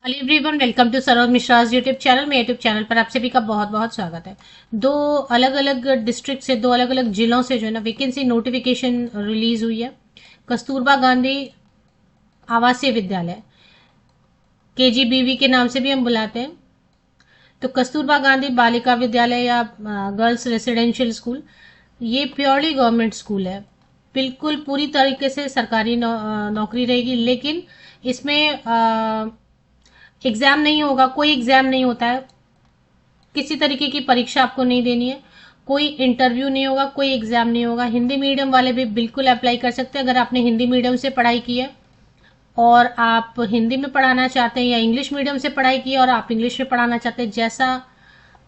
Hello everyone, welcome to Saroj Mishra's YouTube channel. मेरे YouTube channel पर आप सभी का बहुत बहुत स्वागत है। दो अलग अलग डिस्ट्रिक्ट से, दो अलग अलग जिलों से जो है ना वैकेंसी नोटिफिकेशन रिलीज हुई है। कस्तूरबा गांधी आवासीय विद्यालय, केजीबीवी के नाम से भी हम बुलाते हैं। तो कस्तूरबा गांधी बालिका विद्यालय या गर्ल्स रेसिडेंशियल स्कूल, ये प्योरली गवर्नमेंट स्कूल है। बिल्कुल पूरी तरीके से सरकारी नौकरी रहेगी, लेकिन इसमें एग्जाम नहीं होगा, कोई एग्जाम नहीं होता है। किसी तरीके की परीक्षा आपको नहीं देनी है, कोई इंटरव्यू नहीं होगा, कोई एग्जाम नहीं होगा। हिंदी मीडियम वाले भी बिल्कुल अप्लाई कर सकते हैं। अगर आपने हिंदी मीडियम से पढ़ाई की है और आप हिंदी में पढ़ाना चाहते हैं, या इंग्लिश मीडियम से पढ़ाई की है और आप इंग्लिश में पढ़ाना चाहते हैं, जैसा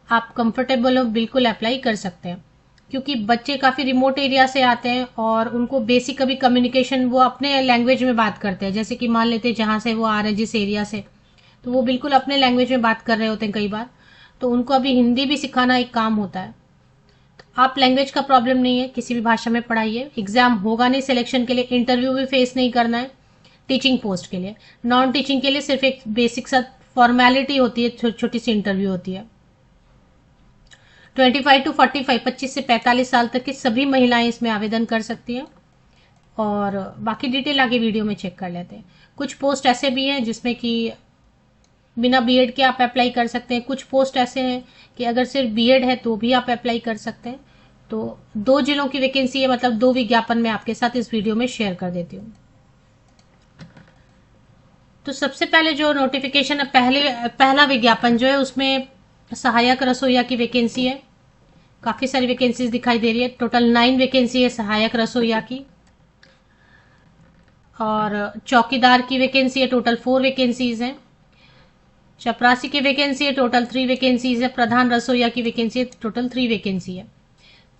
आप कंफर्टेबल हो बिल्कुल अप्लाई कर सकते हैं। क्योंकि बच्चे काफ़ी रिमोट एरिया से आते हैं और उनको बेसिक कभी कम्युनिकेशन वो अपने लैंग्वेज में बात करते हैं। जैसे कि मान लेते हैं जहाँ से वो आ रहे हैं, जिस एरिया से, तो वो बिल्कुल अपने लैंग्वेज में बात कर रहे होते हैं कई बार। तो उनको अभी हिंदी भी सिखाना एक काम होता है। तो आप लैंग्वेज का प्रॉब्लम नहीं है, किसी भी भाषा में पढ़ाइए। एग्जाम होगा नहीं सिलेक्शन के लिए, इंटरव्यू भी फेस नहीं करना है। टीचिंग पोस्ट के लिए, नॉन टीचिंग के लिए सिर्फ एक बेसिक सा फॉर्मेलिटी होती है, छोटी सी इंटरव्यू होती है। 25 to 45, 25 से 45 साल तक की सभी महिलाएं इसमें आवेदन कर सकती हैं। और बाकी डिटेल आगे वीडियो में चेक कर लेते हैं। कुछ पोस्ट ऐसे भी हैं जिसमें कि बिना बीएड के आप अप्लाई कर सकते हैं। कुछ पोस्ट ऐसे हैं कि अगर सिर्फ बीएड है तो भी आप अप्लाई कर सकते हैं। तो दो जिलों की वैकेंसी है, मतलब दो विज्ञापन मैं आपके साथ इस वीडियो में शेयर कर देती हूँ। तो सबसे पहले जो नोटिफिकेशन है, पहला विज्ञापन जो है उसमें सहायक रसोईया की वैकेंसी है। काफी सारी वैकेंसीज दिखाई दे रही है। टोटल 9 वैकेंसी है सहायक रसोईया की। और चौकीदार की वैकेंसी है, टोटल 4 वैकेंसीज हैं। चपरासी की वैकेंसी है, टोटल 3 वैकेंसीज है। प्रधान रसोईया की वैकेंसी है, टोटल 3 वैकेंसी है।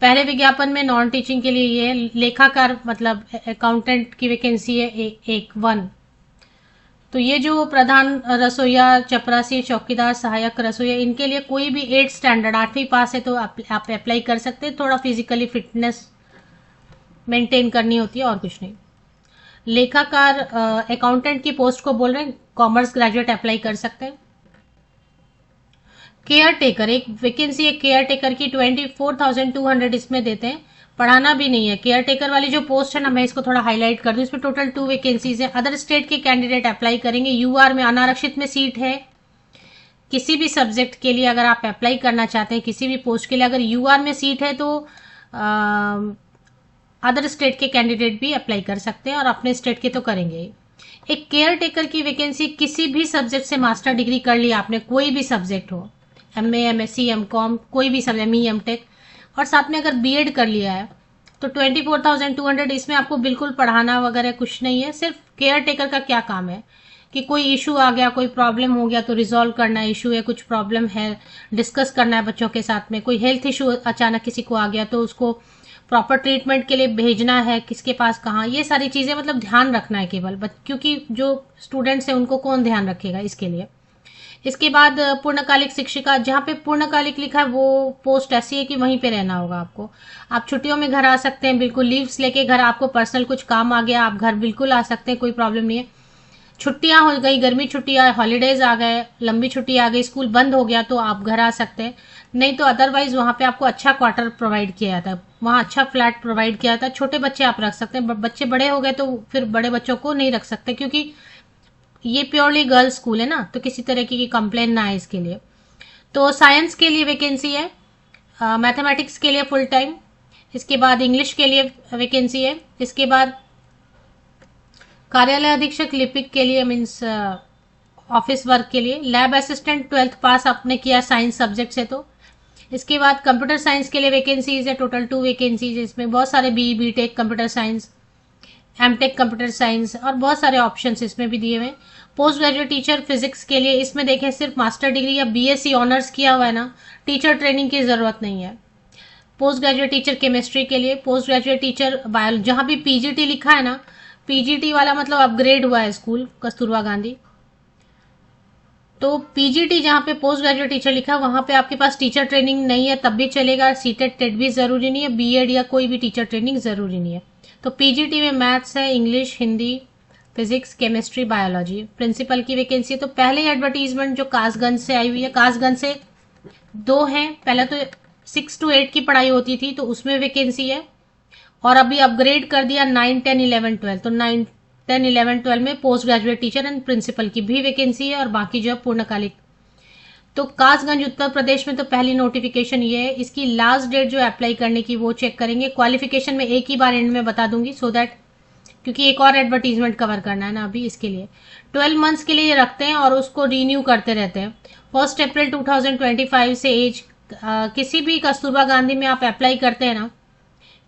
पहले विज्ञापन में नॉन टीचिंग के लिए ये है। लेखाकार मतलब अकाउंटेंट की वैकेंसी है एक 1। तो ये जो प्रधान रसोईया, चपरासी, चौकीदार, सहायक रसोईया, इनके लिए कोई भी 8 स्टैंडर्ड 8वीं पास है तो आप अप्लाई कर सकते हैं। थोड़ा फिजिकली फिटनेस मेंटेन करनी होती है और कुछ नहीं। लेखाकार अकाउंटेंट की पोस्ट को बोल रहे हैं, कॉमर्स ग्रेजुएट अप्लाई कर सकते हैं। केयर टेकर एक वैकेंसी है, केयर टेकर की 24,200 इसमें देते हैं। पढ़ाना भी नहीं है। केयर टेकर वाली जो पोस्ट है ना, मैं इसको थोड़ा हाईलाइट कर दूं, इसमें टोटल 2 वैकेंसीज है। अदर स्टेट के कैंडिडेट अप्लाई करेंगे। यूआर में अनारक्षित में सीट है। किसी भी सब्जेक्ट के लिए अगर आप अप्लाई करना चाहते हैं, किसी भी पोस्ट के लिए अगर यूआर में सीट है, तो अदर स्टेट के कैंडिडेट भी अप्लाई कर सकते हैं और अपने स्टेट के तो करेंगे ही। एक केयर टेकर की वैकेंसी, किसी भी सब्जेक्ट से मास्टर डिग्री कर लिया आपने, कोई भी सब्जेक्ट हो, एमए, एमएससी, एमकॉम, कोई भी सब्जेक्ट, एमई, एमटेक, और साथ में अगर बीएड कर लिया है, तो 24,200 इसमें आपको बिल्कुल पढ़ाना वगैरह कुछ नहीं है। सिर्फ केयर टेकर का क्या काम है कि कोई इशू आ गया, कोई प्रॉब्लम हो गया तो रिजॉल्व करना है। इशू है, कुछ प्रॉब्लम है, डिस्कस करना है बच्चों के साथ में। कोई हेल्थ इशू अचानक किसी को आ गया तो उसको प्रॉपर ट्रीटमेंट के लिए भेजना है, किसके पास, कहाँ, ये सारी चीजें मतलब ध्यान रखना है केवल। क्योंकि जो स्टूडेंट्स हैं उनको कौन ध्यान रखेगा इसके लिए। इसके बाद पूर्णकालिक शिक्षिका, जहाँ पे पूर्णकालिक लिखा है वो पोस्ट ऐसी है कि वहीं पे रहना होगा आपको। आप छुट्टियों में घर आ सकते हैं, बिल्कुल लीव्स लेके घर, आपको पर्सनल कुछ काम आ गया आप घर बिल्कुल आ सकते हैं, कोई प्रॉब्लम नहीं है। छुट्टियां हो गई, गर्मी छुट्टियां, हॉलीडेज आ गए, लंबी छुट्टी आ गई, स्कूल बंद हो गया तो आप घर आ सकते हैं। नहीं तो अदरवाइज वहां पे आपको अच्छा क्वार्टर प्रोवाइड किया जाता है, वहां अच्छा फ्लैट प्रोवाइड किया जाता है। छोटे बच्चे आप रख सकते हैं, बच्चे बड़े हो गए तो फिर बड़े बच्चों को नहीं रख सकते, क्योंकि ये प्योरली गर्ल्स स्कूल है ना, तो किसी तरह की कंप्लेन ना है इसके लिए। तो साइंस के लिए वैकेंसी है, मैथमेटिक्स के लिए फुल टाइम। इसके बाद इंग्लिश के लिए वैकेंसी है। इसके बाद कार्यालय अधीक्षक लिपिक के लिए, मीन्स ऑफिस वर्क के लिए। लैब असिस्टेंट 12th पास आपने किया साइंस सब्जेक्ट से तो। इसके बाद कंप्यूटर साइंस के लिए वैकेंसीज है, टोटल 2 वैकेंसीज। इसमें बहुत सारे B tech computer science, MTech computer science और बहुत सारे ऑप्शंस इसमें भी दिए हुए हैं। पोस्ट ग्रेजुएट टीचर फिजिक्स के लिए, इसमें देखें सिर्फ मास्टर डिग्री या बीएससी ऑनर्स किया हुआ है ना, टीचर ट्रेनिंग की जरूरत नहीं है। पोस्ट ग्रेजुएट टीचर केमिस्ट्री के लिए, पोस्ट ग्रेजुएट टीचर बायोलॉजी, जहां भी पीजीटी लिखा है ना, पीजीटी वाला मतलब अपग्रेड हुआ है स्कूल कस्तूरबा गांधी, तो पीजीटी जहां पे पोस्ट ग्रेजुएट टीचर लिखा है वहां पे आपके पास टीचर ट्रेनिंग नहीं है तब भी चलेगा। सीटेट टेट भी जरूरी नहीं है, बीएड या कोई भी टीचर ट्रेनिंग जरूरी नहीं है। तो पीजीटी में मैथ्स है, English, Hindi, physics, chemistry, biology, principal की वैकेंसी है। तो पहले एडवर्टीजमेंट जो कासगंज से आई हुई है, कासगंज से दो हैं, पहले तो 6 to 8 की पढ़ाई होती थी तो उसमें वैकेंसी है, और अभी अपग्रेड कर दिया 9, 10, 11, 12। तो 9, 10, 11, 12 में post graduate teacher and principal की भी वैकेंसी है, और बाकी जो है पूर्णकालिक। तो कासगंज उत्तर प्रदेश में तो पहली नोटिफिकेशन ये है। इसकी लास्ट डेट जो अप्लाई करने की वो चेक करेंगे। क्वालिफिकेशन में एक ही बार एंड में बता दूंगी, सो दैट क्योंकि एक और एडवर्टीजमेंट कवर करना है ना अभी, इसके लिए 12 मंथ्स के लिए रखते हैं और उसको रीन्यू करते रहते हैं। 1 अप्रैल 2025 से एज किसी भी कस्तूरबा गांधी में आप अप्लाई करते हैं ना,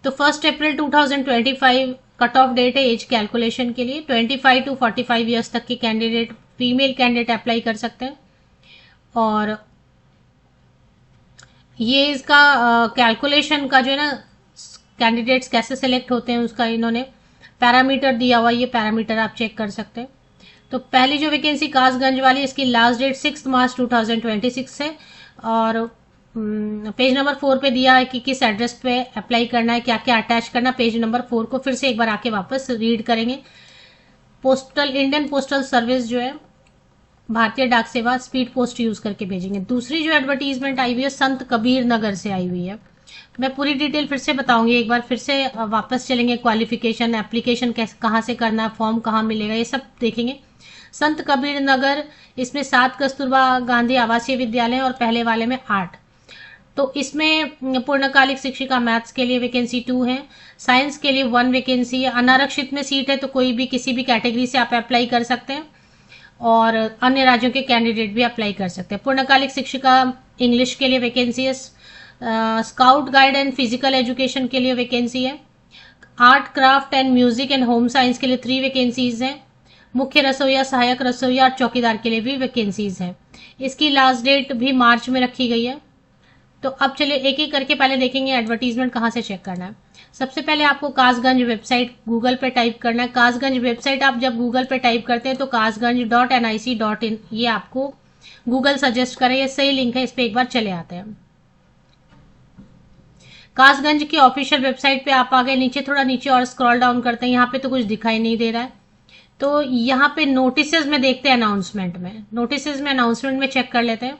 तो 1 अप्रैल 2025 कट ऑफ डेट है एज कैलकुलेशन के लिए। 25 to 45 ईयर्स तक के कैंडिडेट, फीमेल कैंडिडेट अप्लाई कर सकते हैं। और ये इसका कैलकुलेशन का जो है ना, कैंडिडेट्स कैसे सिलेक्ट होते हैं उसका इन्होंने पैरामीटर दिया हुआ, ये पैरामीटर आप चेक कर सकते हैं। तो पहली जो वैकेंसी कासगंज वाली, इसकी लास्ट डेट 6 मार्च 2026 है, और पेज नंबर 4 पे दिया है कि किस एड्रेस पे अप्लाई करना है, क्या क्या अटैच करना। पेज नंबर 4 को फिर से एक बार आके वापस रीड करेंगे। पोस्टल, इंडियन पोस्टल सर्विस जो है, भारतीय डाक सेवा, स्पीड पोस्ट यूज करके भेजेंगे। दूसरी जो एडवर्टीजमेंट आई हुई है संत कबीर नगर से आई हुई है। मैं पूरी डिटेल फिर से बताऊंगी, एक बार फिर से वापस चलेंगे। क्वालिफिकेशन, एप्लीकेशन कैसे, कहाँ से करना है, फॉर्म कहाँ मिलेगा, ये सब देखेंगे। संत कबीर नगर, इसमें 7 कस्तूरबा गांधी आवासीय विद्यालय और पहले वाले में 8। तो इसमें पूर्णकालिक शिक्षिका मैथ्स के लिए वैकेंसी 2 है, साइंस के लिए 1 वैकेंसी है। अनारक्षित में सीट है तो कोई भी किसी भी कैटेगरी से आप अप्लाई कर सकते हैं, और अन्य राज्यों के कैंडिडेट भी अप्लाई कर सकते हैं। पूर्णकालिक शिक्षिका इंग्लिश के लिए वैकेंसी है। Scout guide and physical education के लिए वैकेंसी है। Art, craft and music and home science के लिए 3 वैकेंसीज हैं। मुख्य रसोईया, सहायक रसोईया और चौकीदार के लिए भी वैकेंसीज हैं। इसकी लास्ट डेट भी मार्च में रखी गई है। तो अब चलिए एक एक करके पहले देखेंगे एडवर्टीजमेंट कहाँ से चेक करना है। सबसे पहले आपको कासगंज वेबसाइट गूगल पे टाइप करना है। कासगंज वेबसाइट आप जब गूगल पे टाइप करते हैं तो kasganj.nic.in ये आपको गूगल सजेस्ट करे, ये सही लिंक है, इस पे एक बार चले आते हैं। कासगंज की ऑफिशियल वेबसाइट पे आप आ गए, नीचे थोड़ा नीचे और स्क्रॉल डाउन करते हैं, यहाँ पे तो कुछ दिखाई नहीं दे रहा है। तो यहाँ पे नोटिसेज में देखते हैं, अनाउंसमेंट में, नोटिसेज में, अनाउंसमेंट में चेक कर लेते हैं।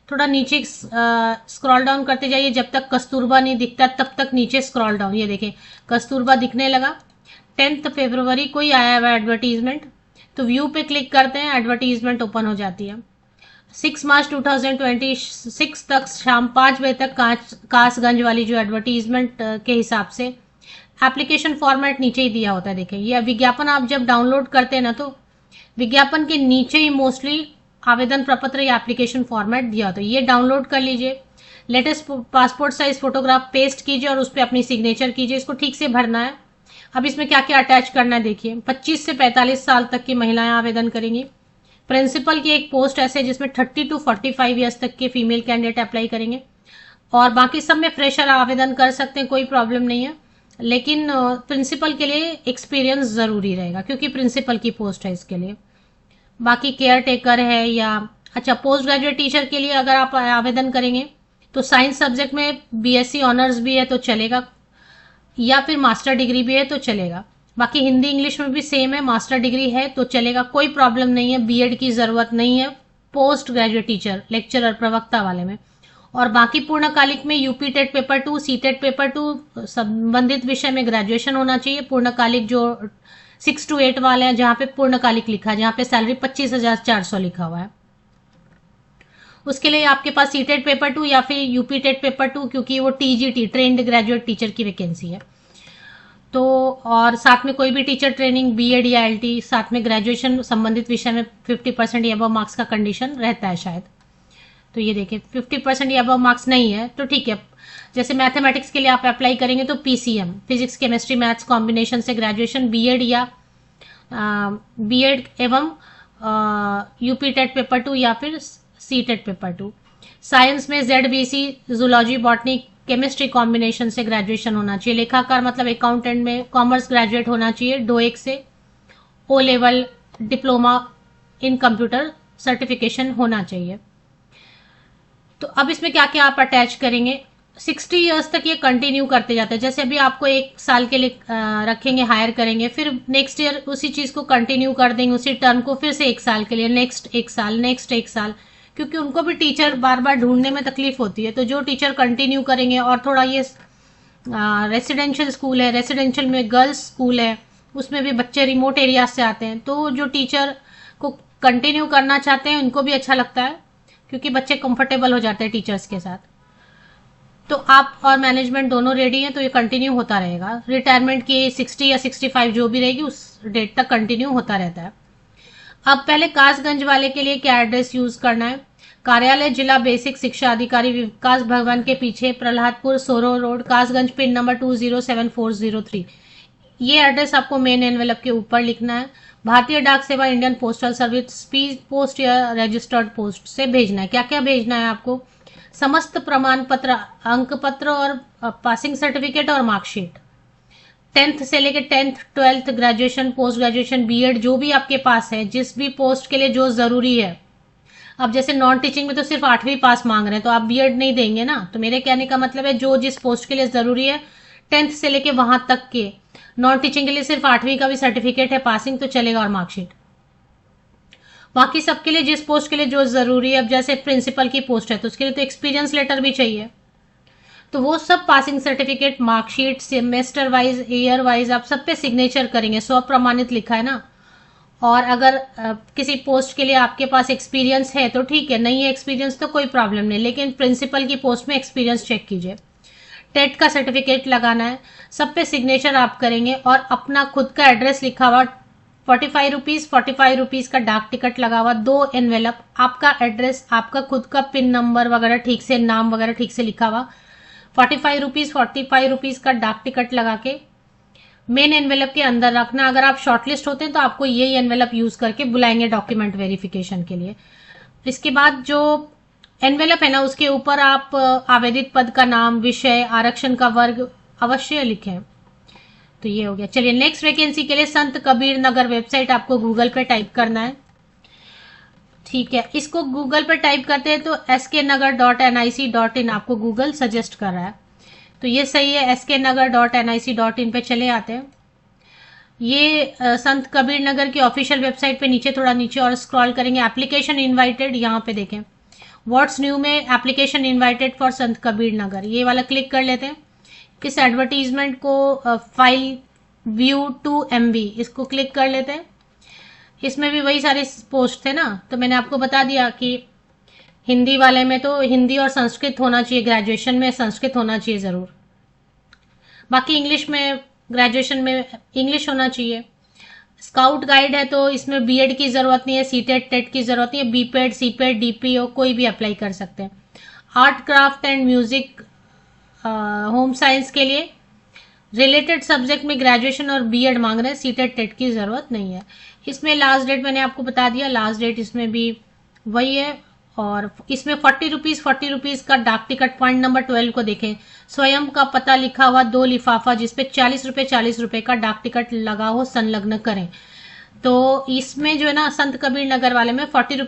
थोड़ा नीचे स्क्रॉल डाउन करते जाइए, जब तक कस्तूरबा नहीं दिखता तब तक नीचे स्क्रॉल डाउन। ये देखें कस्तूरबा दिखने लगा। 10 फरवरी को ही आया हुआ एडवर्टीजमेंट, तो व्यू पे क्लिक करते हैं, एडवर्टीजमेंट ओपन हो जाती है। 6 मार्च 2026 तक शाम 5 बजे तक कासगंज वाली जो एडवर्टीजमेंट के हिसाब से एप्लीकेशन फॉर्मेट नीचे ही दिया होता है। देखें ये विज्ञापन आप जब डाउनलोड करते हैं ना, तो विज्ञापन के नीचे ही मोस्टली आवेदन प्रपत्र या एप्लीकेशन फॉर्मेट दिया होता है। ये डाउनलोड कर लीजिए, latest passport size photograph paste कीजिए और उस पर अपनी सिग्नेचर कीजिए। इसको ठीक से भरना है। अब इसमें क्या क्या अटैच करना है देखिए। 25 से 45 साल तक की महिलाएं आवेदन करेंगी। प्रिंसिपल की एक पोस्ट ऐसे जिसमें 30 to 45 ईयर्स तक के फीमेल कैंडिडेट अप्लाई करेंगे, और बाकी सब में फ्रेशर आवेदन कर सकते हैं, कोई प्रॉब्लम नहीं है। लेकिन प्रिंसिपल के लिए एक्सपीरियंस जरूरी रहेगा क्योंकि प्रिंसिपल की पोस्ट है इसके लिए। बाकी केयर टेकर है, या अच्छा पोस्ट ग्रेजुएट टीचर के लिए अगर आप आवेदन करेंगे तो साइंस सब्जेक्ट में बीएससी ऑनर्स भी है तो चलेगा, या फिर मास्टर डिग्री भी है तो चलेगा। बाकी हिंदी इंग्लिश में भी सेम है, मास्टर डिग्री है तो चलेगा, कोई प्रॉब्लम नहीं है। बीएड की जरूरत नहीं है पोस्ट ग्रेजुएट टीचर, लेक्चरर, प्रवक्ता वाले में। और बाकी पूर्णकालिक में UP TET paper 2, CTET paper 2 संबंधित विषय में ग्रेजुएशन होना चाहिए। पूर्णकालिक जो 6 to 8 वाले हैं, जहां पे पूर्णकालिक लिखा है, जहां पे सैलरी 25,400 लिखा हुआ है, उसके लिए आपके पास सीटेट पेपर 2 या फिर यूपी टेट पेपर 2, क्योंकि वो टीजीटी, ट्रेंड ग्रेजुएट टीचर की वैकेंसी है। तो और साथ में कोई भी टीचर ट्रेनिंग, बीएड या एलटी, साथ में ग्रेजुएशन संबंधित विषय में 50% या अबव मार्क्स का कंडीशन रहता है शायद। तो ये देखिए 50% या अबव मार्क्स नहीं है तो ठीक है। जैसे मैथमेटिक्स के लिए आप अप्लाई करेंगे तो PCM, physics chemistry maths combination से ग्रेजुएशन, बीएड या बीएड एवं यूपी टेट पेपर 2 या फिर सीटेट पेपर 2। साइंस में जेडबीसी, जूलॉजी, बॉटनी, केमिस्ट्री कॉम्बिनेशन से ग्रेजुएशन होना चाहिए। लेखाकार मतलब अकाउंटेंट में कॉमर्स ग्रेजुएट होना चाहिए। डोएक से O level diploma in computer certification होना चाहिए। तो अब इसमें क्या क्या आप अटैच करेंगे, 60 ईयर्स तक ये कंटिन्यू करते जाते हैं। जैसे अभी आपको 1 साल के लिए रखेंगे, हायर करेंगे, फिर नेक्स्ट ईयर उसी चीज़ को कंटिन्यू कर देंगे, उसी टर्म को फिर से 1 साल के लिए, नेक्स्ट 1 साल, नेक्स्ट 1 साल, क्योंकि उनको भी टीचर बार बार ढूंढने में तकलीफ होती है। तो जो टीचर कंटिन्यू करेंगे, और थोड़ा ये रेसिडेंशियल स्कूल है, रेसिडेंशियल में गर्ल्स स्कूल है, उसमें भी बच्चे रिमोट एरिया से आते हैं, तो जो टीचर को कंटिन्यू करना चाहते हैं उनको भी अच्छा लगता है, क्योंकि बच्चे कंफर्टेबल हो जाते हैं टीचर्स के साथ। तो आप और मैनेजमेंट दोनों रेडी हैं, तो ये कंटिन्यू होता रहेगा। रिटायरमेंट की 60 या 65 जो भी रहेगी उस डेट तक कंटिन्यू होता रहता है। अब पहले कासगंज वाले के लिए क्या एड्रेस यूज करना है? कार्यालय जिला बेसिक शिक्षा अधिकारी विकास भवन के पीछे, प्रहलादपुर, सोरो रोड, कासगंज, पिन नंबर 207403। ये एड्रेस आपको मेन एनवेलप के ऊपर लिखना है। भारतीय डाक सेवा, Indian postal service, speed post या रजिस्टर्ड पोस्ट से भेजना है। क्या क्या भेजना है आपको? समस्त प्रमाण पत्र, अंक पत्र और पासिंग सर्टिफिकेट और मार्कशीट, 10th से लेकर 10th, 12th, graduation, post graduation, BEd, जो भी आपके पास है, जिस भी पोस्ट के लिए जो जरूरी है। अब जैसे नॉन टीचिंग में तो सिर्फ 8वीं पास मांग रहे हैं, तो आप बीएड नहीं देंगे ना। तो मेरे कहने का मतलब है जो जिस पोस्ट के लिए जरूरी है, 10th से लेके वहां तक के। नॉन टीचिंग के लिए सिर्फ 8वीं का भी सर्टिफिकेट है पासिंग तो चलेगा, और मार्कशीट। बाकी सबके लिए जिस पोस्ट के लिए जो जरूरी है, अब जैसे प्रिंसिपल की पोस्ट है तो उसके लिए तो एक्सपीरियंस लेटर भी चाहिए, तो वो सब passing certificate, marksheet, semester wise, year wise आप सब पे सिग्नेचर करेंगे। स्वप्रमाणित लिखा है ना। और अगर किसी पोस्ट के लिए आपके पास एक्सपीरियंस है तो ठीक है, नहीं है एक्सपीरियंस तो कोई प्रॉब्लम नहीं, लेकिन प्रिंसिपल की पोस्ट में एक्सपीरियंस चेक कीजिए। टेट का सर्टिफिकेट लगाना है, सब पे सिग्नेचर आप करेंगे, और अपना खुद का एड्रेस लिखा हुआ 45 रुपीज का डाक टिकट लगा हुआ, 2 एनवेलप, आपका एड्रेस, आपका खुद का पिन नंबर वगैरह ठीक से, नाम वगैरह ठीक से लिखा हुआ, 45 रुपीज का डाक टिकट लगा के मेन एनवेलप के अंदर रखना। अगर आप शॉर्टलिस्ट होते हैं तो आपको यही एनवेलप यूज करके बुलाएंगे डॉक्यूमेंट वेरिफिकेशन के लिए। इसके बाद जो एनवेलप है ना, उसके ऊपर आप आवेदित पद का नाम, विषय, आरक्षण का वर्ग अवश्य लिखें। तो ये हो गया। चलिए नेक्स्ट वैकेंसी के लिए संत कबीर नगर वेबसाइट आपको गूगल पे टाइप करना है। ठीक है, इसको गूगल पे टाइप करते हैं तो sknagar.nic.in आपको गूगल सजेस्ट कर रहा है, तो ये सही है। sknagar.nic.in पे चले आते हैं। ये संत कबीर नगर की ऑफिशियल वेबसाइट पे नीचे, थोड़ा नीचे और स्क्रॉल करेंगे, एप्लीकेशन इनवाइटेड, यहाँ पे देखें व्हाट्स न्यू में एप्लीकेशन इनवाइटेड फॉर संत कबीर नगर, ये वाला क्लिक कर लेते हैं। इस एडवर्टीजमेंट को फाइल व्यू टू MB, इसको क्लिक कर लेते हैं। इसमें भी वही सारे पोस्ट थे ना, तो मैंने आपको बता दिया कि हिंदी वाले में तो हिंदी और संस्कृत होना चाहिए, ग्रेजुएशन में संस्कृत होना चाहिए जरूर। बाकी इंग्लिश में, ग्रेजुएशन में इंग्लिश होना चाहिए। स्काउट गाइड है तो इसमें बीएड की जरूरत नहीं है, सीटेट टेट की जरूरत नहीं है, बीपेड, सीपेड, डीपीओ कोई भी अप्लाई कर सकते हैं। Art, craft and music, home science के लिए रिलेटेड सब्जेक्ट में ग्रेजुएशन और बीएड मांग रहे हैं, सीटेट टेट की जरूरत नहीं है। इसमें लास्ट डेट मैंने आपको बता दिया, लास्ट डेट इसमें भी वही है। और इसमें 40 रुपीज का डाक टिकट, पॉइंट नंबर 12 को देखें, स्वयं का पता लिखा हुआ 2 लिफाफा जिसपे 40 रुपए का डाक टिकट लगा हो, संलग्न करें। तो इसमें जो है ना, संत कबीर नगर वाले में 40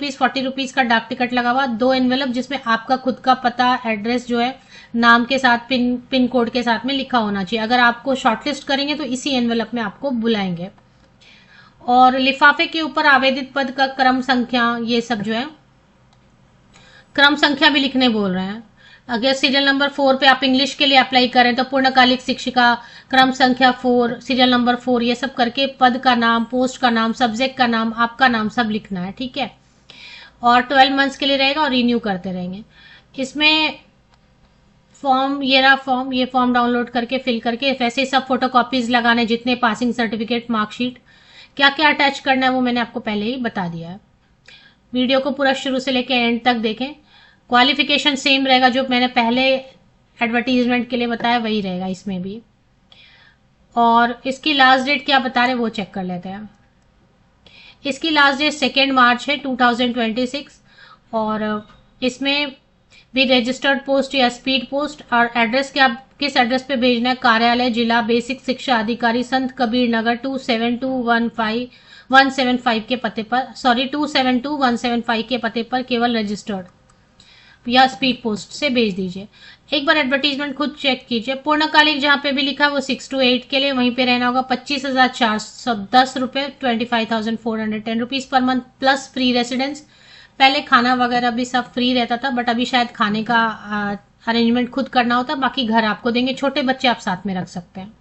रुपीज का डाक टिकट लगा हुआ, 2 एनवेलप जिसमें आपका खुद का पता, एड्रेस जो है नाम के साथ, पिन कोड के साथ में लिखा होना चाहिए। अगर आपको शॉर्टलिस्ट करेंगे तो इसी एनवेलप में आपको बुलाएंगे। और लिफाफे के ऊपर आवेदित पद का क्रम संख्या, ये सब जो है क्रम संख्या भी लिखने बोल रहे हैं। अगर सीरियल नंबर 4 पे आप इंग्लिश के लिए अप्लाई करें तो पूर्णकालिक शिक्षिका, क्रम संख्या 4, सीरियल नंबर 4, ये सब करके पद का नाम, पोस्ट का नाम, सब्जेक्ट का नाम, आपका नाम सब लिखना है, ठीक है। और 12 मंथ्स के लिए रहेगा और रिन्यू करते रहेंगे। इसमें फॉर्म, ये रहा फॉर्म, ये फॉर्म डाउनलोड करके फिल करके, वैसे सब फोटोकॉपीज लगाने, जितने पासिंग सर्टिफिकेट, मार्कशीट, क्या क्या अटैच करना है वो मैंने आपको पहले ही बता दिया है। वीडियो को पूरा शुरू से लेकर एंड तक देखें। क्वालिफिकेशन सेम रहेगा, जो मैंने पहले एडवर्टीजमेंट के लिए बताया वही रहेगा इसमें भी। और इसकी लास्ट डेट क्या बता रहे वो चेक कर लेते हैं। इसकी लास्ट डेट 2 मार्च है 2026। और इसमें भी रजिस्टर्ड पोस्ट या स्पीड पोस्ट, और एड्रेस क्या, किस एड्रेस पे भेजना है? कार्यालय जिला बेसिक शिक्षा अधिकारी, संत कबीर नगर 27215 के पते पर, 272 175 के पते पर, केवल रजिस्टर्ड। या स्पीड पोस्ट से भेज दीजिए। एक बार एडवर्टीजमेंट खुद चेक कीजिए। पूर्णकालिक जहां पे भी लिखा है वो 6 to 8 के लिए, वहीं पे रहना होगा। 25,410 रुपए, 25,410 rupees per month plus free residence. पहले खाना वगैरह भी सब फ्री रहता था, बट अभी शायद खाने का अरेंजमेंट खुद करना होता है, बाकी घर आपको देंगे। छोटे बच्चे आप साथ में रख सकते हैं।